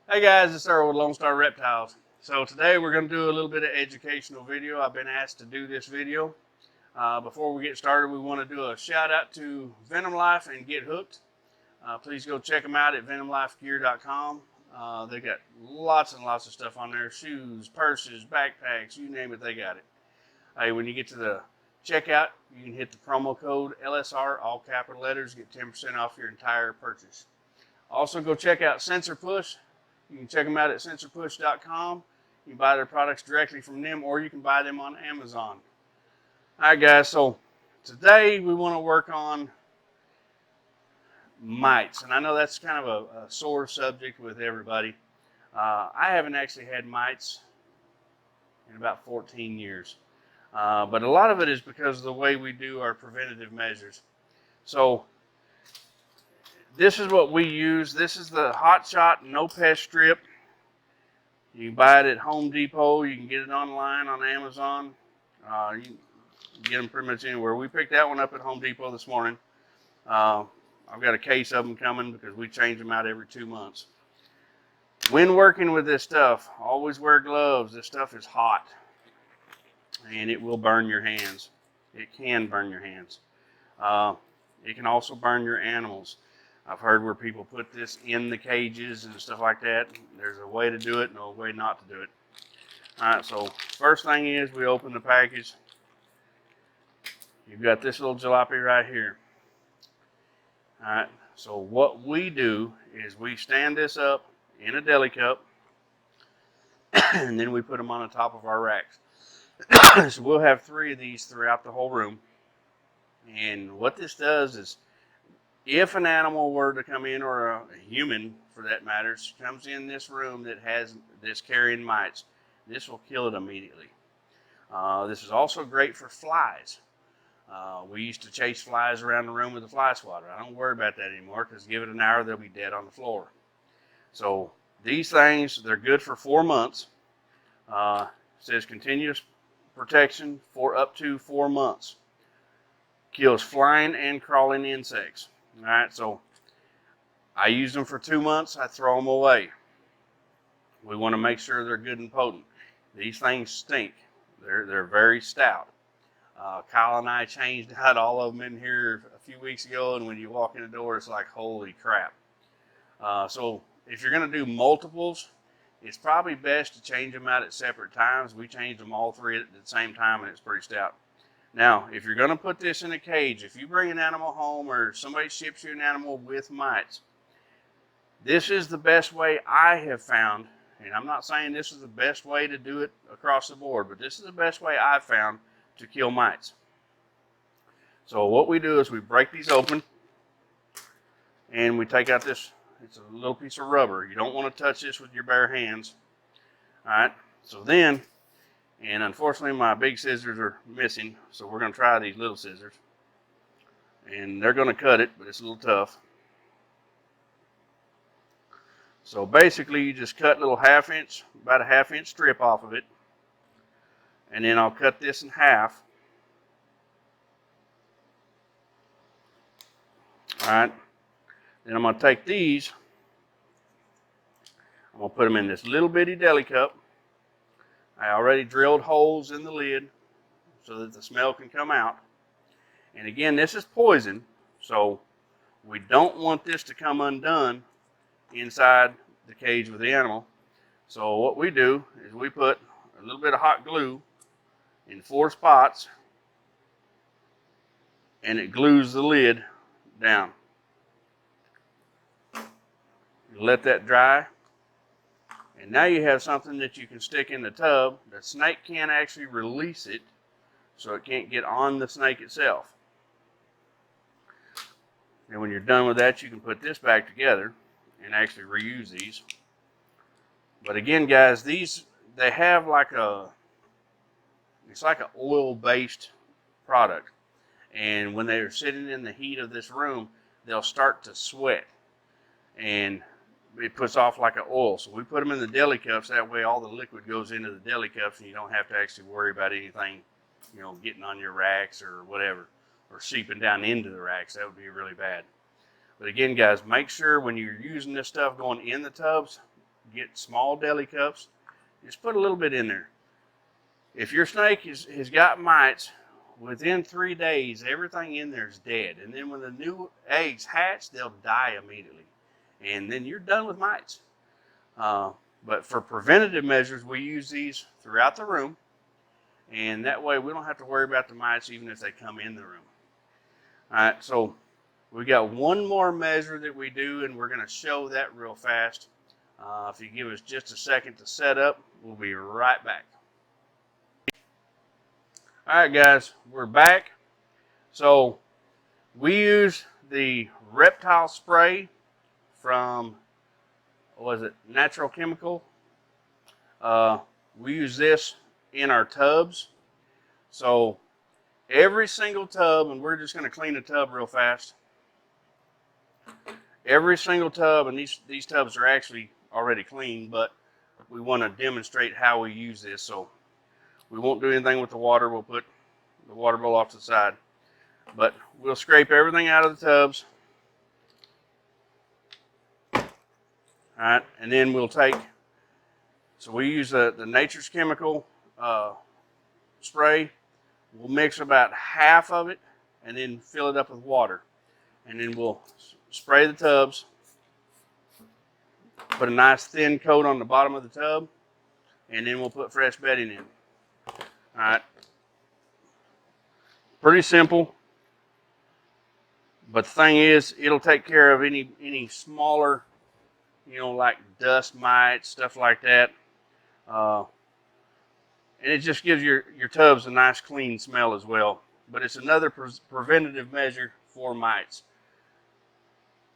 Hey guys, it's Earl with Lone Star Reptiles. So today we're going to do a little bit of educational video. I've been asked to do this video. Before we get started, we want to do a shout out to Venom Life and Get Hooked. Please go check them out at venomlifegear.com. They got lots and lots of stuff on there. Shoes, purses, backpacks, you name it, they got it. Hey, when you get to the checkout, you can hit the promo code LSR, all capital letters, get 10% off your entire purchase. Also go check out Sensor Push. You can check them out at sensorpush.com. You can buy their products directly from them, or you can buy them on Amazon. All right, guys, so today we want to work on mites. And I know that's kind of a sore subject with everybody. I haven't actually had mites in about 14 years. But a lot of it is because of the way we do our preventative measures. So this is what we use. This is the Hot Shot No Pest Strip. You can buy it at Home Depot. You can get it online on Amazon. You can get them pretty much anywhere. We picked that one up at Home Depot this morning. I've got a case of them coming because we change them out every 2 months. When working with this stuff, always wear gloves. This stuff is hot and it will burn your hands. It can burn your hands. It can also burn your animals. I've heard where people put this in the cages and stuff like that. There's a way to do it and a way not to do it. All right, so first thing is we open the package. You've got this little jalopy right here. All right, so what we do is we stand this up in a deli cup and then we put them on the top of our racks. So we'll have 3 of these throughout the whole room. And what this does is, if an animal were to come in, or a human for that matter, comes in this room that has this carrying mites, this will kill it immediately. This is also great for flies. We used to chase flies around the room with a fly swatter. I don't worry about that anymore because give it an hour, they'll be dead on the floor. So these things, they're good for 4 months. It says continuous protection for up to 4 months. Kills flying and crawling insects. All right, so I use them for 2 months. I throw them away. We want to make sure they're good and potent. These things stink. They're very stout. Kyle and I changed out all of them in here a few weeks ago, and when you walk in the door, it's like, holy crap. So if you're going to do multiples, it's probably best to change them out at separate times. We changed them all 3 at the same time, and it's pretty stout. Now, if you're going to put this in a cage, if you bring an animal home or somebody ships you an animal with mites, this is the best way I have found, and I'm not saying this is the best way to do it across the board, but this is the best way I've found to kill mites. So what we do is we break these open, and we take out this, it's a little piece of rubber. You don't want to touch this with your bare hands. All right, so then, and unfortunately my big scissors are missing, so we're going to try these little scissors. And they're going to cut it, but it's a little tough. So basically you just cut little about a 1/2 inch strip off of it. And then I'll cut this in half. All right, then I'm going to take these, I'm going to put them in this little bitty deli cup. I already drilled holes in the lid so that the smell can come out. And again, this is poison, so we don't want this to come undone inside the cage with the animal. So what we do is we put a little bit of hot glue in 4 spots, and it glues the lid down. Let that dry. And now you have something that you can stick in the tub. The snake can't actually release it, so it can't get on the snake itself. And when you're done with that, you can put this back together and actually reuse these. But again, guys, these, they have like it's like an oil-based product. And when they're sitting in the heat of this room, they'll start to sweat. And it puts off like an oil. So we put them in the deli cups. That way all the liquid goes into the deli cups and you don't have to actually worry about anything, you know, getting on your racks or whatever, or seeping down into the racks. That would be really bad. But again, guys, make sure when you're using this stuff going in the tubs, get small deli cups, just put a little bit in there. If your snake has got mites, within 3 days, everything in there is dead. And then when the new eggs hatch, they'll die immediately. And then you're done with mites. But for preventative measures, we use these throughout the room. And that way we don't have to worry about the mites even if they come in the room. All right, so we got one more measure that we do, and we're going to show that real fast. If you give us just a second to set up, we'll be right back. All right, guys, we're back. So we use the Reptile spray from, what was it, Natural Chemical. We use this in our tubs. So every single tub, and we're just going to clean the tub real fast. Every single tub, and these tubs are actually already clean, but we want to demonstrate how we use this. So we won't do anything with the water. We'll put the water bowl off to the side. But we'll scrape everything out of the tubs. All right, and then we'll take, so we use the Nature's Chemical spray. We'll mix about half of it and then fill it up with water. And then we'll spray the tubs, put a nice thin coat on the bottom of the tub, and then we'll put fresh bedding in. All right. Pretty simple. But the thing is, it'll take care of any smaller, you know, like dust mites, stuff like that. And it just gives your tubs a nice clean smell as well. But it's another preventative measure for mites.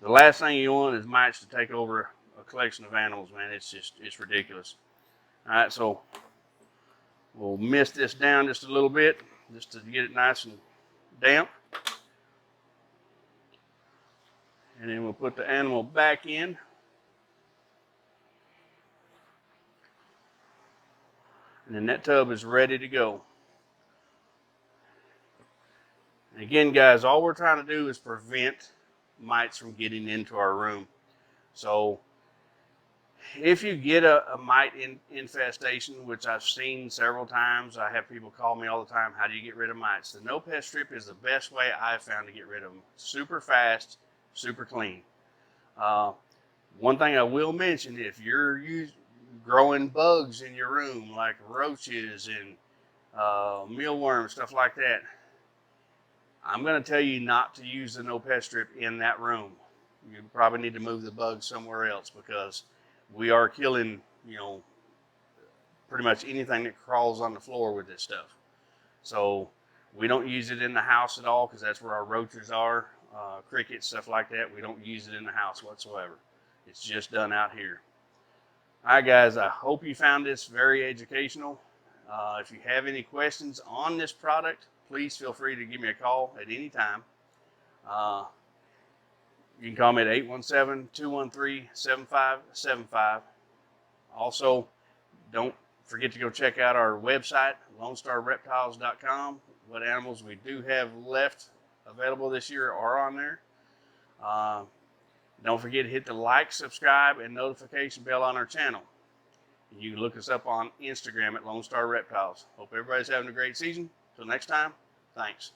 The last thing you want is mites to take over a collection of animals, man. It's ridiculous. All right, so we'll mist this down just a little bit, just to get it nice and damp. And then we'll put the animal back in. And then that tub is ready to go. And again, guys, all we're trying to do is prevent mites from getting into our room. So if you get a mite infestation, which I've seen several times, I have people call me all the time, how do you get rid of mites? The no pest strip is the best way I've found to get rid of them. Super fast, super clean. One thing I will mention, if you're growing bugs in your room, like roaches and mealworms, stuff like that, I'm going to tell you not to use the no pest strip in that room. You probably need to move the bugs somewhere else, because we are killing, you know, pretty much anything that crawls on the floor with this stuff. So we don't use it in the house at all, because that's where our roaches are, crickets, stuff like that. We don't use it in the house whatsoever. It's just done out here. All right, guys, I hope you found this very educational. If you have any questions on this product, please feel free to give me a call at any time. You can call me at 817-213-7575. Also, don't forget to go check out our website, LoneStarReptiles.com. What animals we do have left available this year are on there. Don't forget to hit the like, subscribe, and notification bell on our channel. You can look us up on Instagram at Lone Star Reptiles. Hope everybody's having a great season. Till next time, thanks.